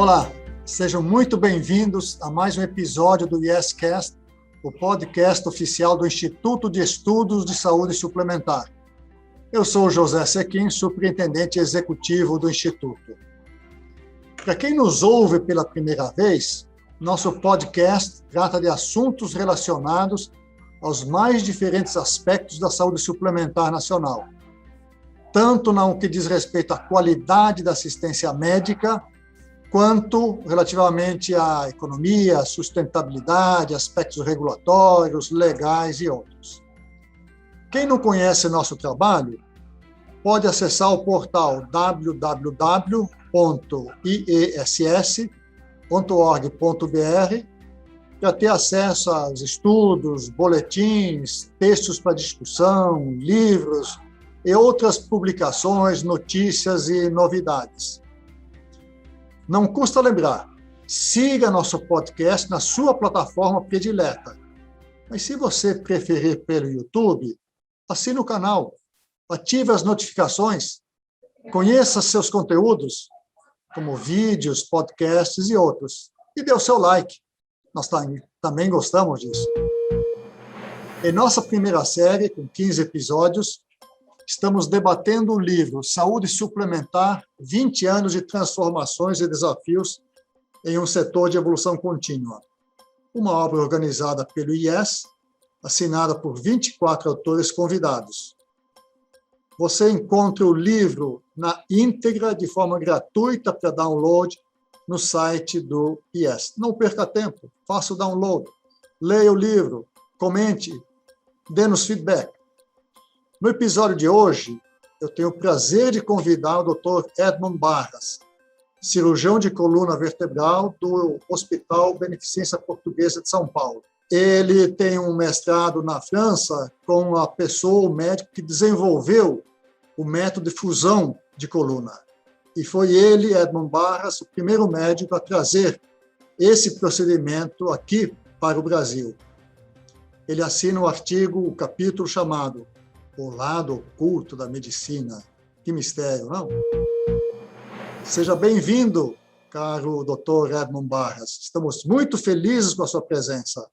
Olá, sejam muito bem-vindos a mais um episódio do YesCast, o podcast oficial do Instituto de Estudos de Saúde Suplementar. Eu sou José Sequim, superintendente executivo do Instituto. Para quem nos ouve pela primeira vez, nosso podcast trata de assuntos relacionados aos mais diferentes aspectos da saúde suplementar nacional, tanto no que diz respeito à qualidade da assistência médica, quanto relativamente à economia, sustentabilidade, aspectos regulatórios, legais e outros. Quem não conhece nosso trabalho, pode acessar o portal www.iess.org.br para ter acesso aos estudos, boletins, textos para discussão, livros e outras publicações, notícias e novidades. Não custa lembrar, siga nosso podcast na sua plataforma predileta. Mas se você preferir pelo YouTube, assine o canal, ative as notificações, conheça seus conteúdos, como vídeos, podcasts e outros, e dê o seu like. Nós também gostamos disso. Em nossa primeira série, com 15 episódios, estamos debatendo o livro Saúde Suplementar, 20 anos de transformações e desafios em um setor de evolução contínua. Uma obra organizada pelo IES, assinada por 24 autores convidados. Você encontra o livro na íntegra, de forma gratuita para download, no site do IES. Não perca tempo, faça o download, leia o livro, comente, dê-nos feedback. No episódio de hoje, eu tenho o prazer de convidar o Dr. Edmond Barras, cirurgião de coluna vertebral do Hospital Beneficência Portuguesa de São Paulo. Ele tem um mestrado na França com a pessoa, o médico que desenvolveu o método de fusão de coluna. E foi ele, Edmond Barras, o primeiro médico a trazer esse procedimento aqui para o Brasil. Ele assina um artigo, o capítulo chamado O Lado Oculto da Medicina. Que mistério, não? Seja bem-vindo, caro Dr. Edmond Barras. Estamos muito felizes com a sua presença.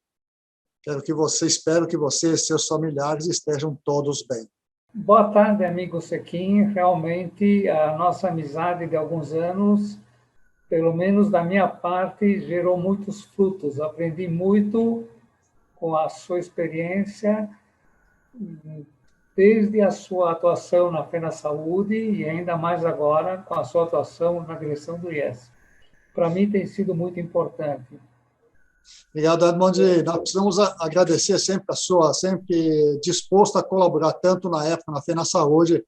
Espero que você e seus familiares estejam todos bem. Boa tarde, amigo Sequim. Realmente, a nossa amizade de alguns anos, pelo menos da minha parte, gerou muitos frutos. Aprendi muito com a sua experiência, desde a sua atuação na Fena Saúde e ainda mais agora com a sua atuação na direção do IES. Para mim tem sido muito importante. Obrigado, Edmond. Nós precisamos agradecer sempre a sua, sempre disposto a colaborar, tanto na época na Fena Saúde,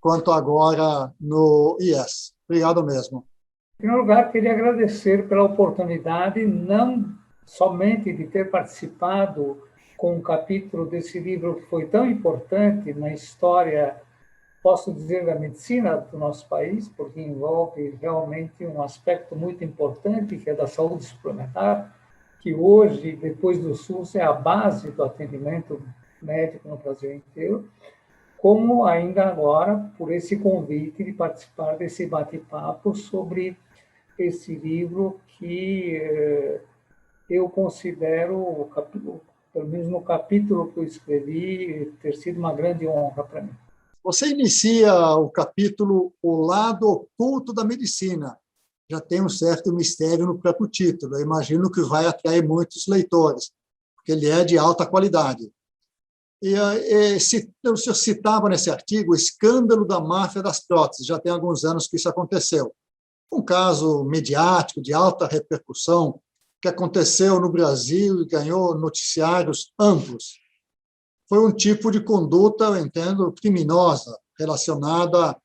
quanto agora no IES. Obrigado mesmo. Em primeiro lugar, queria agradecer pela oportunidade, não somente de ter participado com um capítulo desse livro que foi tão importante na história, posso dizer, da medicina do nosso país, porque envolve realmente um aspecto muito importante, que é da saúde suplementar, que hoje, depois do SUS, é a base do atendimento médico no Brasil inteiro, como ainda agora, por esse convite de participar desse bate-papo sobre esse livro que eu considero, pelo menos no capítulo que eu escrevi, ter sido uma grande honra para mim. Você inicia o capítulo O Lado Oculto da Medicina. Já tem um certo mistério no próprio título. Eu imagino que vai atrair muitos leitores, porque ele é de alta qualidade. O senhor citava nesse artigo o escândalo da máfia das próteses. Já tem alguns anos que isso aconteceu. Um caso mediático, de alta repercussão, que aconteceu no Brasil e ganhou noticiários amplos. Foi um tipo de conduta, eu entendo, criminosa, relacionada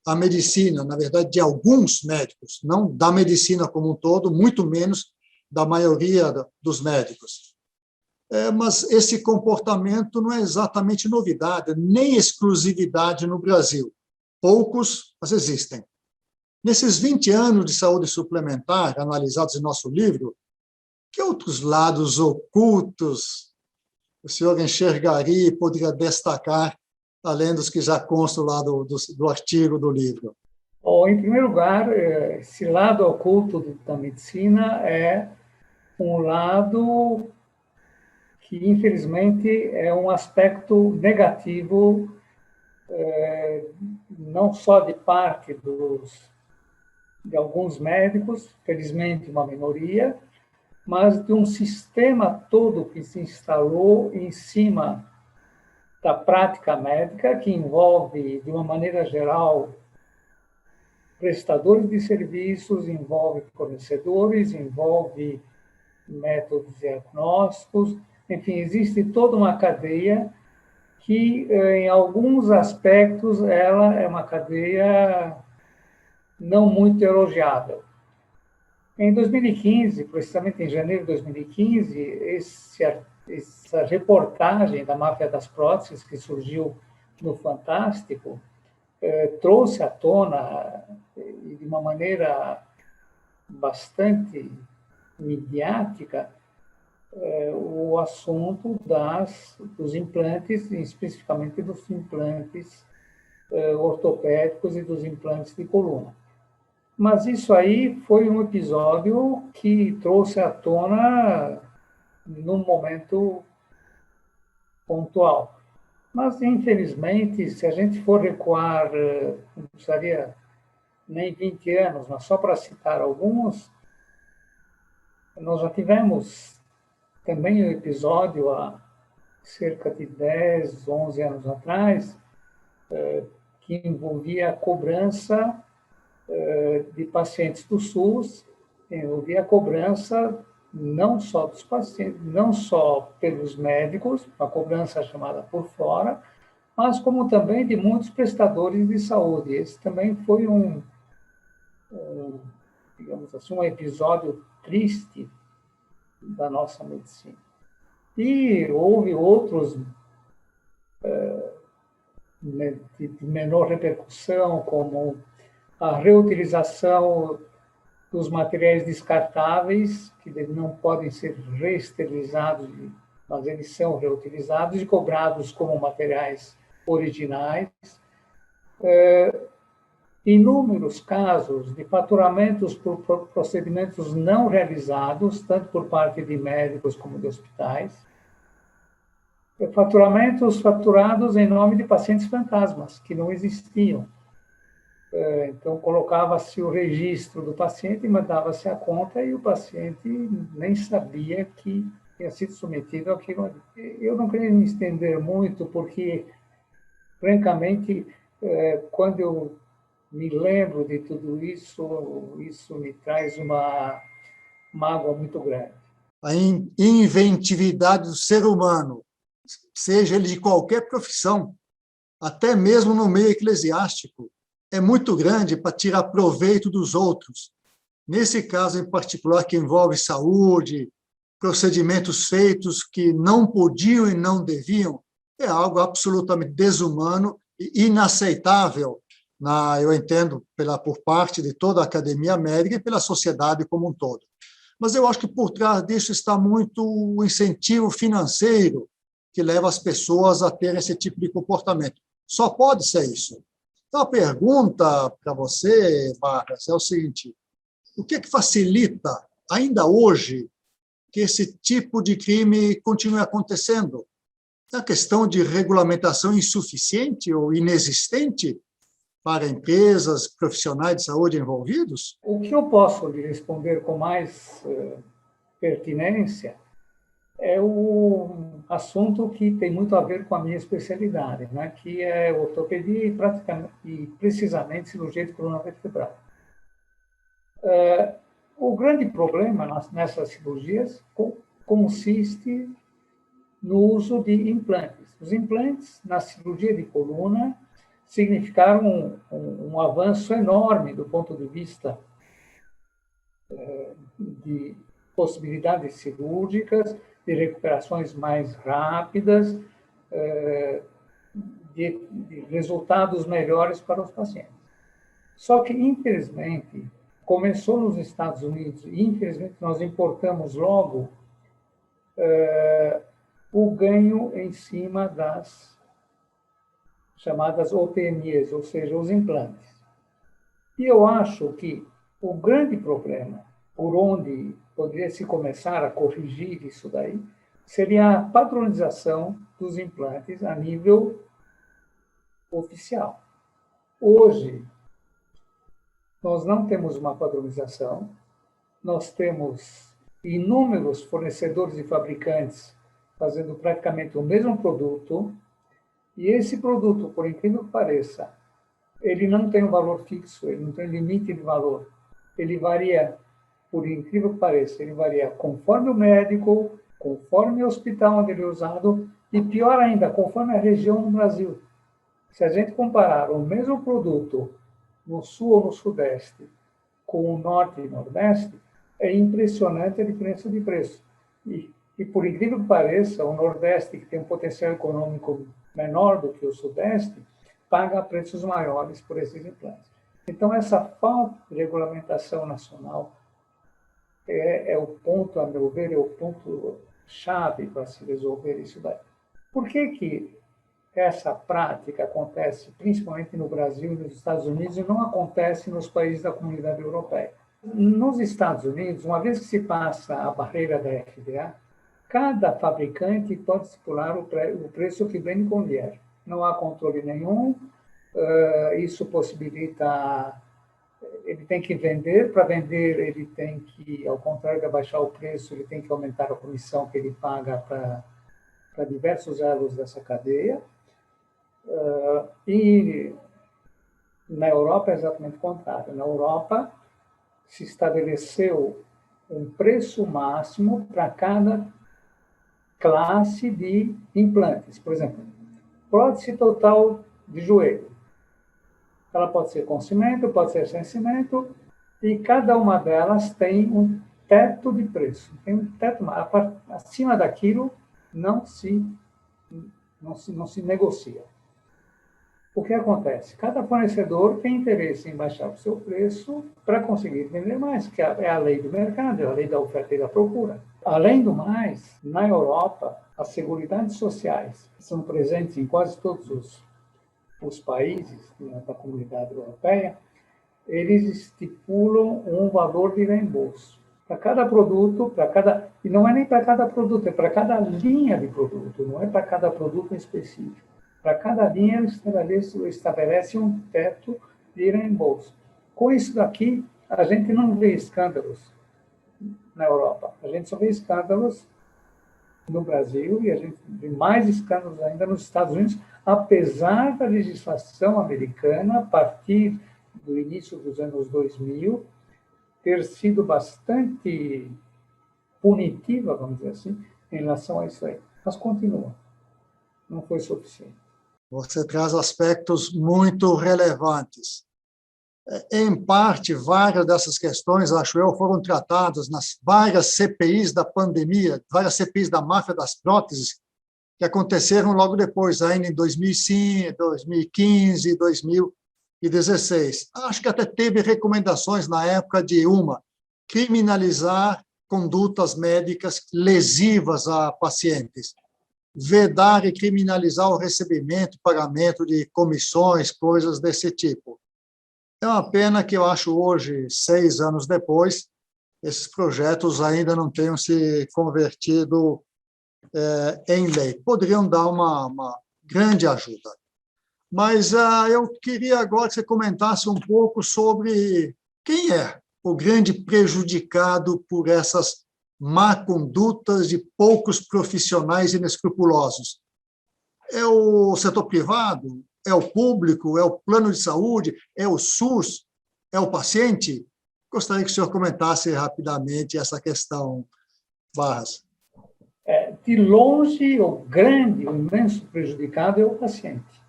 à medicina, na verdade, de alguns médicos, não da medicina como um todo, muito menos da maioria dos médicos. Mas esse comportamento não é exatamente novidade, nem exclusividade no Brasil. Poucos, mas existem. Nesses 20 anos de saúde suplementar, analisados em nosso livro, que outros lados ocultos o senhor enxergaria e poderia destacar, além dos que já constam lá do artigo do livro? Bom, em primeiro lugar, esse lado oculto da medicina é um lado que, infelizmente, é um aspecto negativo, não só de parte de alguns médicos, felizmente uma minoria, mas de um sistema todo que se instalou em cima da prática médica, que envolve, de uma maneira geral, prestadores de serviços, envolve fornecedores, envolve métodos diagnósticos, enfim, existe toda uma cadeia que, em alguns aspectos, ela é uma cadeia não muito elogiável. Em 2015, precisamente em janeiro de 2015, essa reportagem da máfia das próteses que surgiu no Fantástico trouxe à tona, de uma maneira bastante midiática, o assunto dos implantes, especificamente dos implantes ortopédicos e dos implantes de coluna. Mas isso aí foi um episódio que trouxe à tona num momento pontual. Mas, infelizmente, se a gente for recuar, não precisaria nem 20 anos, mas só para citar alguns, nós já tivemos também um episódio há cerca de 10, 11 anos atrás, que envolvia a cobrança de pacientes do SUS, envolvia a cobrança não só dos pacientes, não só pelos médicos, a cobrança chamada por fora, mas como também de muitos prestadores de saúde. Esse também foi digamos assim, um episódio triste da nossa medicina. E houve outros de menor repercussão, como a reutilização dos materiais descartáveis, que não podem ser reesterilizados, mas eles são reutilizados e cobrados como materiais originais. Inúmeros casos de faturamentos por procedimentos não realizados, tanto por parte de médicos como de hospitais. Faturamentos faturados em nome de pacientes fantasmas, que não existiam. Então, colocava-se o registro do paciente, mandava-se a conta e o paciente nem sabia que tinha sido submetido àquilo. Eu não queria me estender muito, porque, francamente, quando eu me lembro de tudo isso, isso me traz uma mágoa muito grande. A inventividade do ser humano, seja ele de qualquer profissão, até mesmo no meio eclesiástico, é muito grande para tirar proveito dos outros. Nesse caso em particular, que envolve saúde, procedimentos feitos que não podiam e não deviam, é algo absolutamente desumano e inaceitável, eu entendo, por parte de toda a academia médica e pela sociedade como um todo. Mas eu acho que por trás disso está muito o incentivo financeiro que leva as pessoas a ter esse tipo de comportamento. Só pode ser isso. Então, a pergunta para você, Vargas, é o seguinte: o que facilita, ainda hoje, que esse tipo de crime continue acontecendo? É a questão de regulamentação insuficiente ou inexistente para empresas, profissionais de saúde envolvidos? O que eu posso lhe responder com mais pertinência é o assunto que tem muito a ver com a minha especialidade, né, que é ortopedia e precisamente cirurgia de coluna vertebral. O grande problema nessas cirurgias consiste no uso de implantes. Os implantes na cirurgia de coluna significaram um avanço enorme do ponto de vista de possibilidades cirúrgicas, de recuperações mais rápidas, de resultados melhores para os pacientes. Só que, infelizmente, começou nos Estados Unidos e, infelizmente, nós importamos logo o ganho em cima das chamadas OTMEs, ou seja, os implantes. E eu acho que o grande problema, por onde poderia se começar a corrigir isso daí, seria a padronização dos implantes a nível oficial. Hoje, nós não temos uma padronização, nós temos inúmeros fornecedores e fabricantes fazendo praticamente o mesmo produto, e esse produto, por incrível que pareça, ele não tem um valor fixo, ele não tem limite de valor. Ele varia, por incrível que pareça, ele varia conforme o médico, conforme o hospital onde ele é usado, e pior ainda, conforme a região no Brasil. Se a gente comparar o mesmo produto no sul ou no sudeste com o norte e nordeste, é impressionante a diferença de preço. E por incrível que pareça, o nordeste, que tem um potencial econômico menor do que o sudeste, paga preços maiores por esses implantes. Então, essa falta de regulamentação nacional é o ponto, a meu ver, é o ponto-chave para se resolver isso daí. Por que essa prática acontece principalmente no Brasil e nos Estados Unidos e não acontece nos países da comunidade europeia? Nos Estados Unidos, uma vez que se passa a barreira da FDA, cada fabricante pode estipular o preço que vende com vier. Não há controle nenhum, isso possibilita... Ele tem que vender, para vender ele tem que, ao contrário de abaixar o preço, ele tem que aumentar a comissão que ele paga para diversos elos dessa cadeia. E na Europa é exatamente o contrário. Na Europa se estabeleceu um preço máximo para cada classe de implantes. Por exemplo, prótese total de joelho. Ela pode ser com cimento, pode ser sem cimento, e cada uma delas tem um teto de preço. Tem um teto, acima daquilo não se negocia. O que acontece? Cada fornecedor tem interesse em baixar o seu preço para conseguir vender mais, que é a lei do mercado, é a lei da oferta e da procura. Além do mais, na Europa, as seguridades sociais, que são presentes em quase todos os países da comunidade europeia, eles estipulam um valor de reembolso. Para cada produto, e não é nem para cada produto, é para cada linha de produto, não é para cada produto específico. Para cada linha, ele estabelece um teto de reembolso. Com isso daqui, a gente não vê escândalos na Europa. A gente só vê escândalos no Brasil e a gente vê mais escândalos ainda nos Estados Unidos, apesar da legislação americana, a partir do início dos anos 2000, ter sido bastante punitiva, vamos dizer assim, em relação a isso aí. Mas continua. Não foi suficiente. Você traz aspectos muito relevantes. Em parte, várias dessas questões, acho eu, foram tratadas nas várias CPIs da pandemia, várias CPIs da máfia das próteses, que aconteceram logo depois, ainda em 2005, 2015, 2016. Acho que até teve recomendações na época de criminalizar condutas médicas lesivas a pacientes, vedar e criminalizar o recebimento, pagamento de comissões, coisas desse tipo. É uma pena que eu acho hoje, 6 anos depois, esses projetos ainda não tenham se convertido em lei. Poderiam dar uma grande ajuda. Mas eu queria agora que você comentasse um pouco sobre quem é o grande prejudicado por essas má condutas de poucos profissionais inescrupulosos. É o setor privado? É o público? É o plano de saúde? É o SUS? É o paciente? Gostaria que o senhor comentasse rapidamente essa questão, Barras. De longe, o imenso prejudicado é o paciente.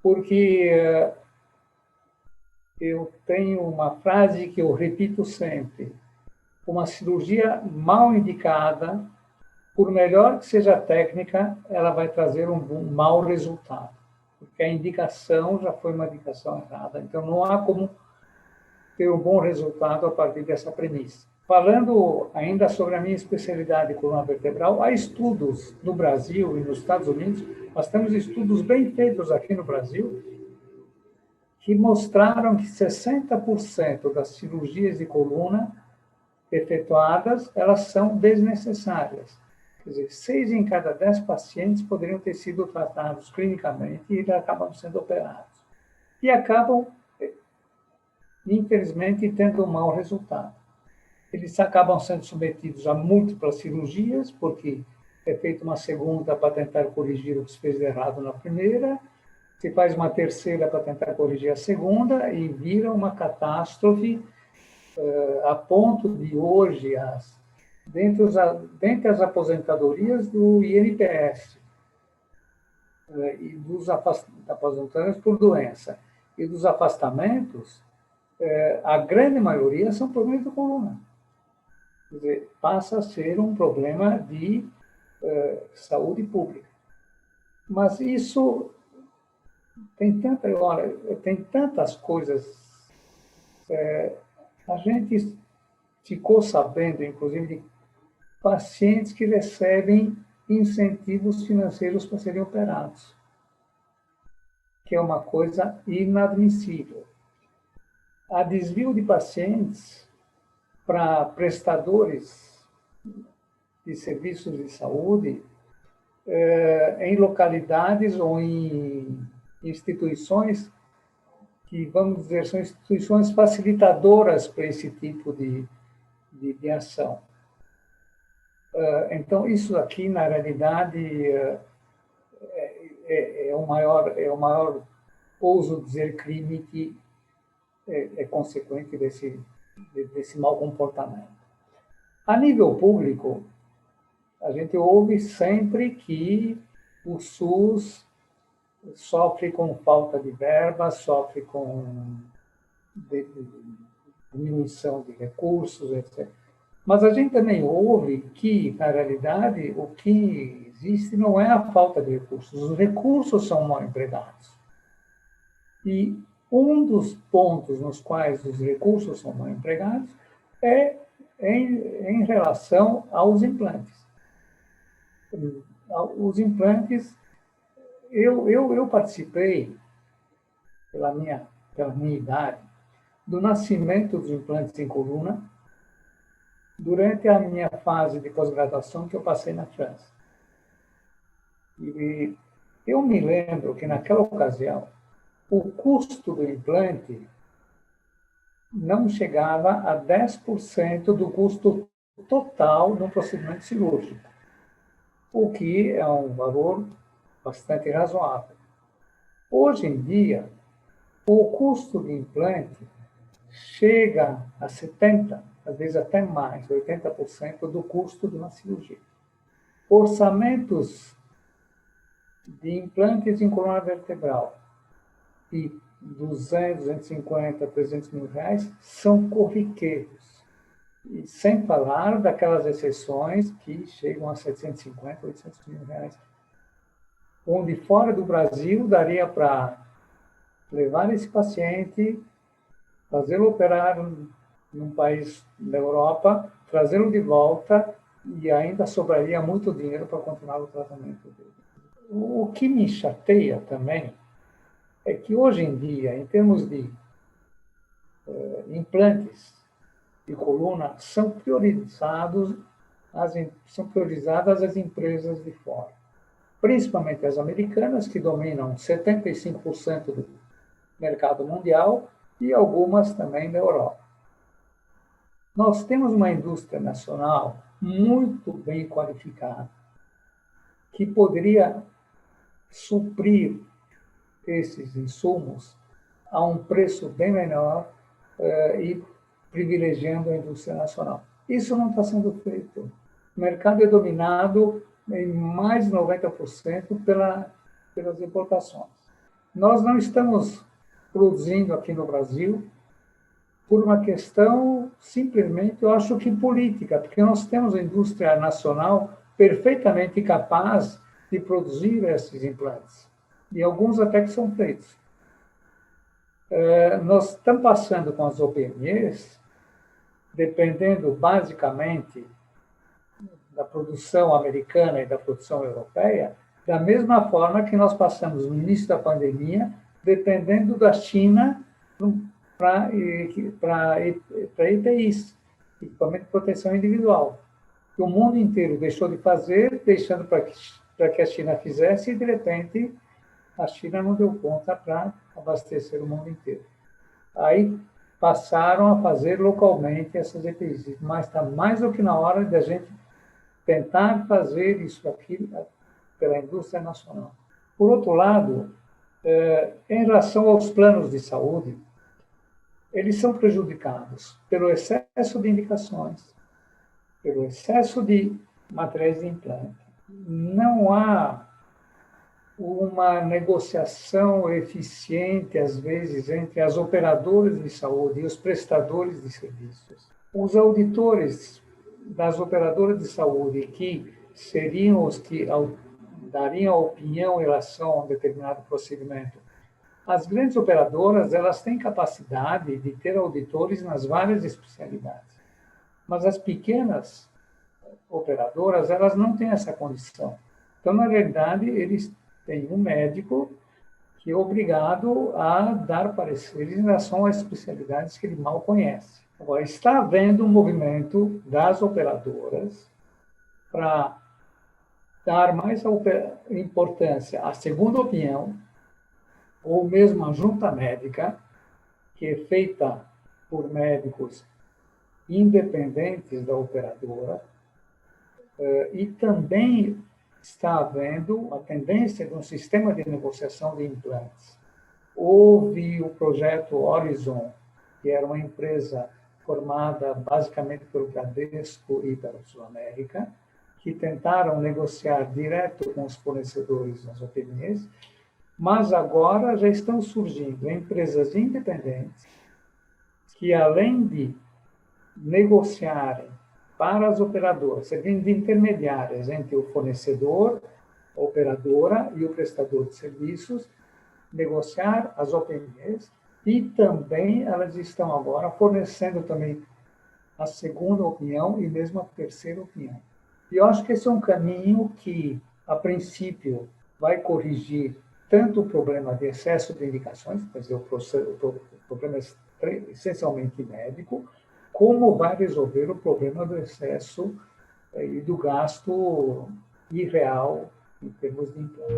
Porque eu tenho uma frase que eu repito sempre: uma cirurgia mal indicada, por melhor que seja a técnica, ela vai trazer um mau resultado, porque a indicação já foi uma indicação errada. Então, não há como ter um bom resultado a partir dessa premissa. Falando ainda sobre a minha especialidade, coluna vertebral, há estudos no Brasil e nos Estados Unidos, nós temos estudos bem feitos aqui no Brasil, que mostraram que 60% das cirurgias de coluna efetuadas, elas são desnecessárias. Quer dizer, 6 em cada 10 pacientes poderiam ter sido tratados clinicamente e eles acabam sendo operados. E acabam, infelizmente, tendo um mau resultado. Eles acabam sendo submetidos a múltiplas cirurgias, porque é feita uma segunda para tentar corrigir o que se fez de errado na primeira, se faz uma terceira para tentar corrigir a segunda e vira uma catástrofe a ponto de hoje, dentre as aposentadorias do INPS e dos aposentadores por doença e dos afastamentos, a grande maioria são problemas de coluna. Quer dizer, passa a ser um problema de saúde pública. Mas isso tem tantas coisas. A gente ficou sabendo, inclusive, de pacientes que recebem incentivos financeiros para serem operados, que é uma coisa inadmissível. Há desvio de pacientes para prestadores de serviços de saúde em localidades ou em instituições que, vamos dizer, são instituições facilitadoras para esse tipo de ação. Então, isso aqui, na realidade, é o maior, ouso dizer, crime que é consequente desse mau comportamento. A nível público, a gente ouve sempre que o SUS sofre com falta de verba, sofre com diminuição de recursos, etc. Mas a gente também ouve que, na realidade, o que existe não é a falta de recursos. Os recursos são mal empregados. E um dos pontos nos quais os recursos são mal empregados é em relação aos implantes. Os implantes, eu participei, pela minha idade, do nascimento dos implantes em coluna durante a minha fase de pós-graduação que eu passei na França. E eu me lembro que, naquela ocasião, o custo do implante não chegava a 10% do custo total do procedimento cirúrgico, o que é um valor bastante razoável. Hoje em dia, o custo do implante chega a 70%, às vezes até mais, 80% do custo de uma cirurgia. Orçamentos de implantes em coluna vertebral de 200, 250, 300 mil reais são corriqueiros. E sem falar daquelas exceções que chegam a 750, 800 mil reais, onde fora do Brasil daria para levar esse paciente, fazê-lo operar num país da Europa, trazê-lo de volta e ainda sobraria muito dinheiro para continuar o tratamento dele. O que me chateia também é que hoje em dia, em termos de implantes de coluna, são priorizadas as empresas de fora, principalmente as americanas, que dominam 75% do mercado mundial, e algumas também da Europa. Nós temos uma indústria nacional muito bem qualificada, que poderia suprir esses insumos a um preço bem menor e privilegiando a indústria nacional. Isso não está sendo feito. O mercado é dominado em mais de 90% pelas importações. Nós não estamos produzindo aqui no Brasil por uma questão simplesmente, eu acho que política, porque nós temos a indústria nacional perfeitamente capaz de produzir esses implantes, e alguns até que são feitos. Nós estamos passando com as OPMEs, dependendo basicamente da produção americana e da produção europeia, da mesma forma que nós passamos no início da pandemia, dependendo da China para EPIs, equipamento de proteção individual. Que o mundo inteiro deixou de fazer, deixando para que a China fizesse, e, de repente, a China não deu conta para abastecer o mundo inteiro. Aí passaram a fazer localmente essas EPIs, mas está mais do que na hora de a gente tentar fazer isso aqui pela indústria nacional. Por outro lado, em relação aos planos de saúde, eles são prejudicados pelo excesso de indicações, pelo excesso de materiais de implante. Não há uma negociação eficiente, às vezes, entre as operadoras de saúde e os prestadores de serviços. Os auditores das operadoras de saúde, que seriam os que dariam a opinião em relação a um determinado procedimento, as grandes operadoras, elas têm capacidade de ter auditores nas várias especialidades. Mas as pequenas operadoras, elas não têm essa condição. Então, na realidade, eles têm um médico que é obrigado a dar pareceres em relação às especialidades que ele mal conhece. Agora, está havendo um movimento das operadoras para dar mais importância à segunda opinião, ou mesmo à junta médica, que é feita por médicos independentes da operadora, e também está havendo a tendência de um sistema de negociação de implantes. Houve o projeto Horizon, que era uma empresa formada basicamente pelo Bradesco e pela Sul América, que tentaram negociar direto com os fornecedores das OPMs, mas agora já estão surgindo empresas independentes que, além de negociarem para as operadoras, servindo de intermediárias entre o fornecedor, a operadora e o prestador de serviços, negociar as OPMs, e também elas estão agora fornecendo também a segunda opinião e mesmo a terceira opinião. E eu acho que esse é um caminho que, a princípio, vai corrigir tanto o problema de excesso de indicações, quer dizer, o problema é essencialmente médico, como vai resolver o problema do excesso e do gasto irreal em termos de implante.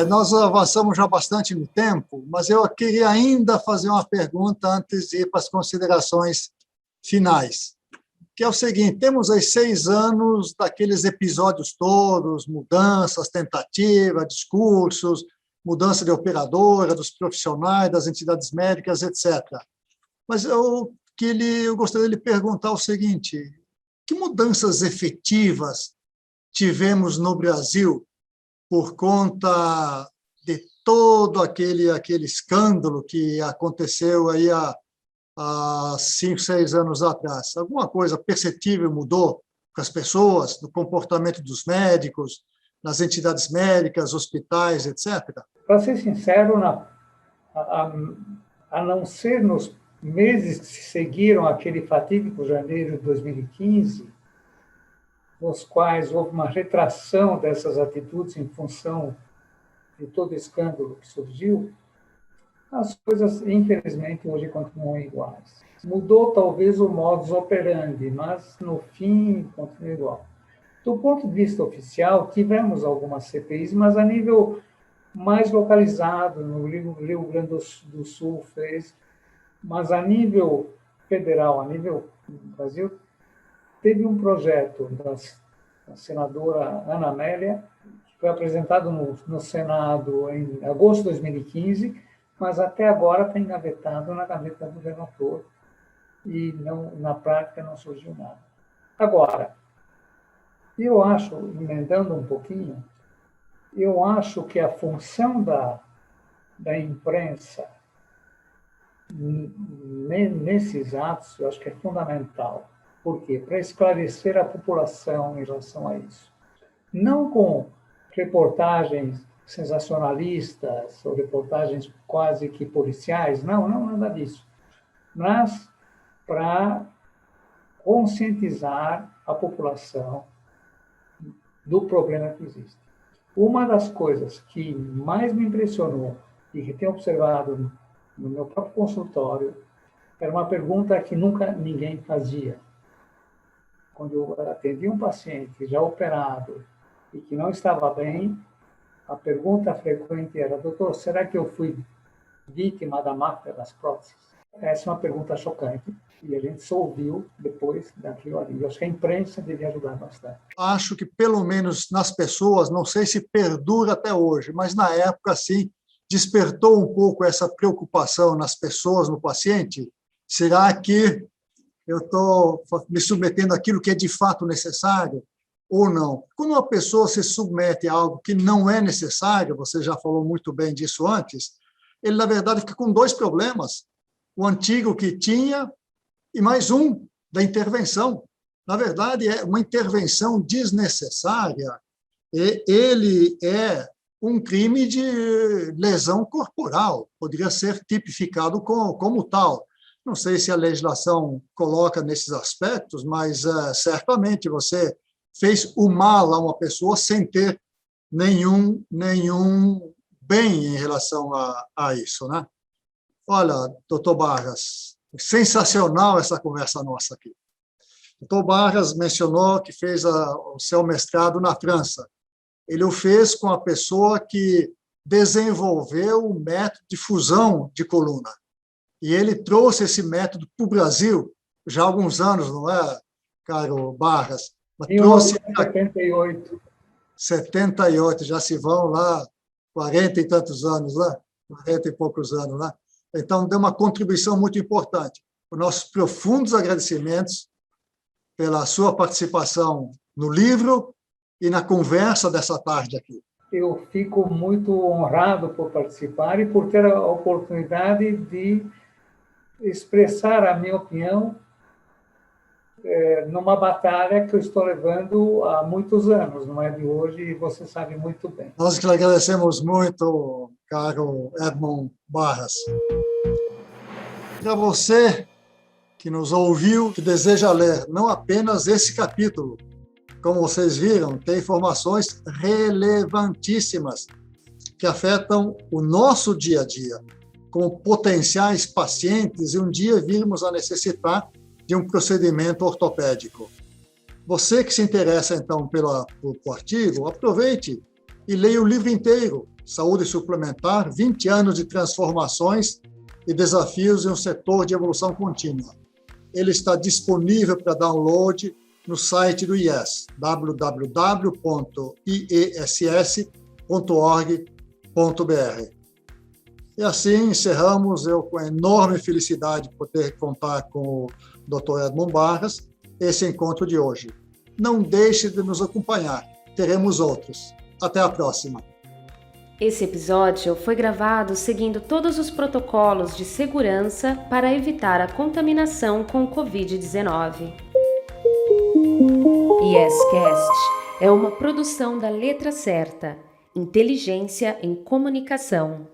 Nós avançamos já bastante no tempo, mas eu queria ainda fazer uma pergunta antes de ir para as considerações finais, que é o seguinte: temos aí 6 anos daqueles episódios todos, mudanças, tentativas, discursos, mudança de operadora, dos profissionais, das entidades médicas, etc. Mas eu gostaria de lhe perguntar o seguinte: que mudanças efetivas tivemos no Brasil por conta de todo aquele escândalo que aconteceu aí há 5, 6 anos atrás? Alguma coisa perceptível mudou com as pessoas, no comportamento dos médicos, nas entidades médicas, hospitais, etc.? Para ser sincero, a não ser nos meses que se seguiram aquele fatídico janeiro de 2015, nos quais houve uma retração dessas atitudes em função de todo o escândalo que surgiu, as coisas, infelizmente, hoje continuam iguais. Mudou, talvez, o modus operandi, mas, no fim, continua igual. Do ponto de vista oficial, tivemos algumas CPIs, mas a nível mais localizado, no Rio Grande do Sul fez, mas a nível federal, a nível Brasil, teve um projeto da senadora Ana Amélia, que foi apresentado no Senado em agosto de 2015, mas até agora está engavetado na gaveta do relator e não, na prática não surgiu nada. Agora, eu acho, emendando um pouquinho, eu acho que a função da imprensa nesses atos, eu acho que é fundamental. Por quê? Para esclarecer a população em relação a isso. Não com reportagens sensacionalistas ou reportagens quase que policiais, não, nada disso. Mas para conscientizar a população do problema que existe. Uma das coisas que mais me impressionou e que tenho observado no meu próprio consultório, era uma pergunta que nunca ninguém fazia. Quando eu atendia um paciente já operado e que não estava bem, a pergunta frequente era: doutor, será que eu fui vítima da máfia das próteses? Essa é uma pergunta chocante e a gente só ouviu depois daquilo ali. Eu acho que a imprensa devia ajudar bastante. Acho que, pelo menos nas pessoas, não sei se perdura até hoje, mas na época, sim, despertou um pouco essa preocupação nas pessoas, no paciente. Será que eu estou me submetendo àquilo que é de fato necessário ou não? Quando uma pessoa se submete a algo que não é necessário, você já falou muito bem disso antes, ele, na verdade, fica com dois problemas. O antigo que tinha e mais um da intervenção. Na verdade, é uma intervenção desnecessária. Ele é um crime de lesão corporal, poderia ser tipificado como tal. Não sei se a legislação coloca nesses aspectos, mas certamente você fez o mal a uma pessoa sem ter nenhum bem em relação a isso, né? Olha, doutor Barras, sensacional essa conversa nossa aqui. O doutor Barras mencionou que fez o seu mestrado na França. Ele o fez com a pessoa que desenvolveu o método de fusão de coluna. E ele trouxe esse método para o Brasil já há alguns anos, não é, caro Barras? Em 1978. 78, já se vão lá 40 e tantos anos, lá, 40 e poucos anos, lá. Então, deu uma contribuição muito importante. Os nossos profundos agradecimentos pela sua participação no livro e na conversa dessa tarde aqui. Eu fico muito honrado por participar e por ter a oportunidade de expressar a minha opinião numa batalha que eu estou levando há muitos anos, não é de hoje, e você sabe muito bem. Nós que lhe agradecemos muito, caro Edmond Barras. Para você que nos ouviu, que deseja ler não apenas esse capítulo, como vocês viram, tem informações relevantíssimas que afetam o nosso dia a dia, como potenciais pacientes e um dia virmos a necessitar de um procedimento ortopédico. Você que se interessa, então, pelo artigo, aproveite e leia o livro inteiro, Saúde Suplementar, 20 anos de transformações e desafios em um setor de evolução contínua. Ele está disponível para download no site do IES, www.iess.org.br. E assim encerramos, eu com enorme felicidade de poder contar com o Dr. Edmond Barras, esse encontro de hoje. Não deixe de nos acompanhar, teremos outros. Até a próxima. Esse episódio foi gravado seguindo todos os protocolos de segurança para evitar a contaminação com o Covid-19. IEScast é uma produção da Letra Certa, Inteligência em Comunicação.